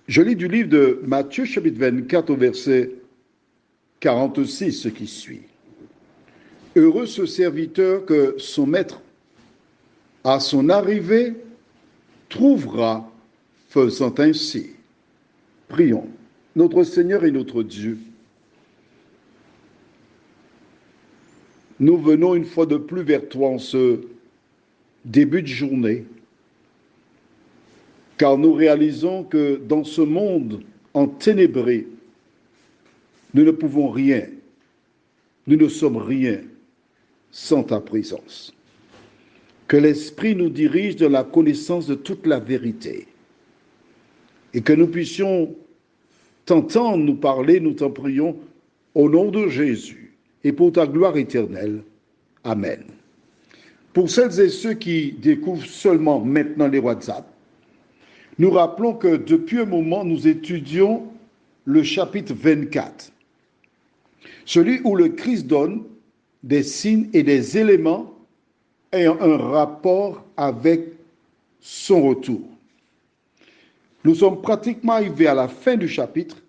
Je lis du livre de Matthieu, chapitre 24, au verset 46, ce qui suit. Heureux ce serviteur que son maître, à son arrivée, trouvera faisant ainsi. Prions. Notre Seigneur et notre Dieu, nous venons une fois de plus vers toi en ce début de journée, car nous réalisons que dans ce monde enténébré, nous ne pouvons rien, nous ne sommes rien sans ta présence. Que l'Esprit nous dirige dans la connaissance de toute la vérité et que nous puissions t'entendre nous parler, nous t'en prions, au nom de Jésus et pour ta gloire éternelle. Amen. Pour celles et ceux qui découvrent seulement maintenant les WhatsApp, nous rappelons que depuis un moment, nous étudions le chapitre 24, celui où le Christ donne des signes et des éléments ayant un rapport avec son retour. Nous sommes pratiquement arrivés à la fin du chapitre,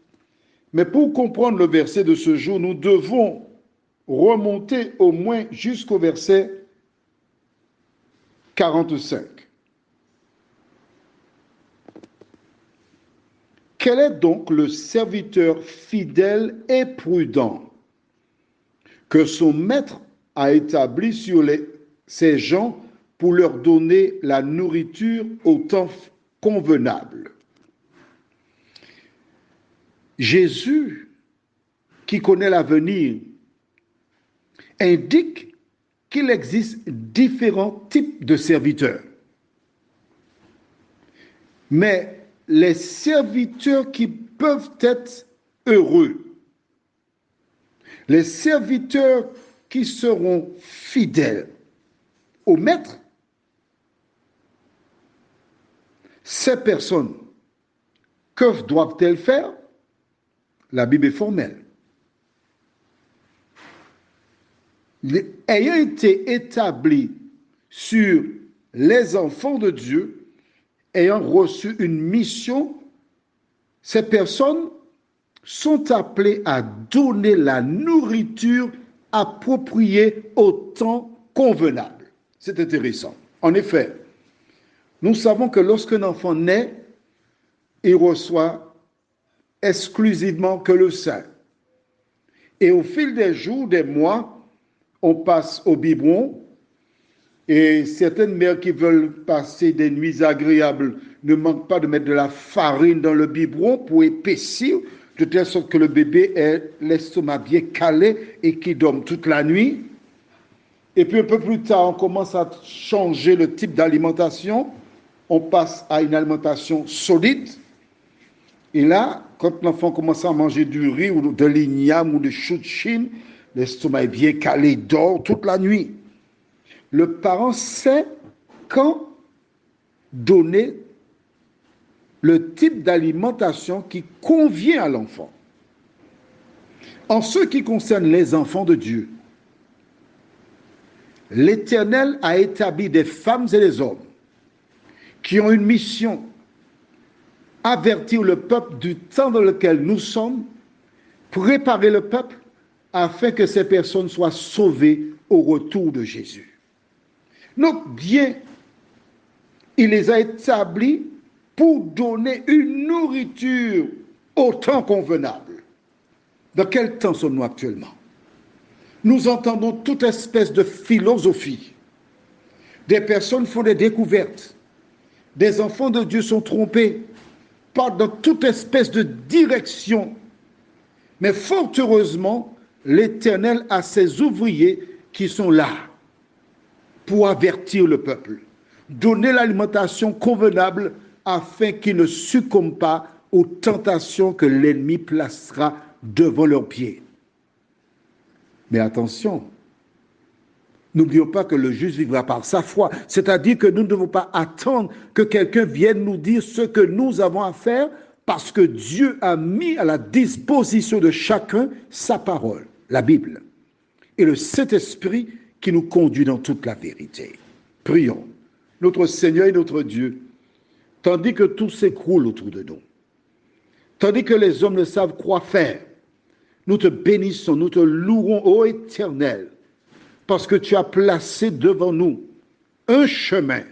mais pour comprendre le verset de ce jour, nous devons remonter au moins jusqu'au verset 45. Quel est donc le serviteur fidèle et prudent que son maître a établi sur ses gens pour leur donner la nourriture au temps convenable? Jésus, qui connaît l'avenir, indique qu'il existe différents types de serviteurs. Mais les serviteurs qui peuvent être heureux, les serviteurs qui seront fidèles au maître, ces personnes, que doivent-elles faire? La Bible est formelle. Ayant été établi sur les enfants de Dieu, ayant reçu une mission, ces personnes sont appelées à donner la nourriture appropriée au temps convenable. C'est intéressant. En effet, nous savons que lorsqu'un enfant naît, il reçoit exclusivement que le sein. Et au fil des jours, des mois, on passe au biberon. Et certaines mères qui veulent passer des nuits agréables ne manquent pas de mettre de la farine dans le biberon pour épaissir, de telle sorte que le bébé ait l'estomac bien calé et qu'il dorme toute la nuit. Et puis un peu plus tard, on commence à changer le type d'alimentation. On passe à une alimentation solide. Et là, quand l'enfant commence à manger du riz ou de l'igname ou de chou de Chine, l'estomac est bien calé, il dort toute la nuit. Le parent sait quand donner le type d'alimentation qui convient à l'enfant. En ce qui concerne les enfants de Dieu, l'Éternel a établi des femmes et des hommes qui ont une mission: avertir le peuple du temps dans lequel nous sommes, préparer le peuple afin que ces personnes soient sauvées au retour de Jésus. Donc, bien, il les a établis pour donner une nourriture au temps convenable. Dans quel temps sommes-nous actuellement? Nous entendons toute espèce de philosophie. Des personnes font des découvertes. Des enfants de Dieu sont trompés, partent dans toute espèce de direction. Mais fort heureusement, l'Éternel a ses ouvriers qui sont là pour avertir le peuple, donner l'alimentation convenable afin qu'ils ne succombent pas aux tentations que l'ennemi placera devant leurs pieds. Mais attention, n'oublions pas que le juste vivra par sa foi, c'est-à-dire que nous ne devons pas attendre que quelqu'un vienne nous dire ce que nous avons à faire, parce que Dieu a mis à la disposition de chacun sa parole, la Bible, et le Saint-Esprit qui nous conduit dans toute la vérité. Prions. Notre Seigneur et notre Dieu, tandis que tout s'écroule autour de nous, tandis que les hommes ne savent quoi faire. Nous te bénissons, nous te louons, ô Éternel, parce que tu as placé devant nous un chemin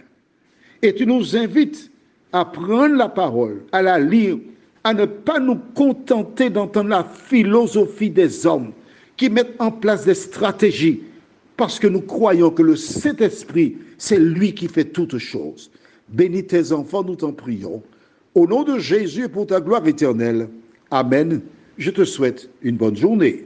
et tu nous invites à prendre la parole, à la lire, à ne pas nous contenter d'entendre la philosophie des hommes qui mettent en place des stratégies parce que nous croyons que le Saint-Esprit, c'est lui qui fait toutes choses. Bénis tes enfants, nous t'en prions. Au nom de Jésus et pour ta gloire éternelle. Amen. Je te souhaite une bonne journée.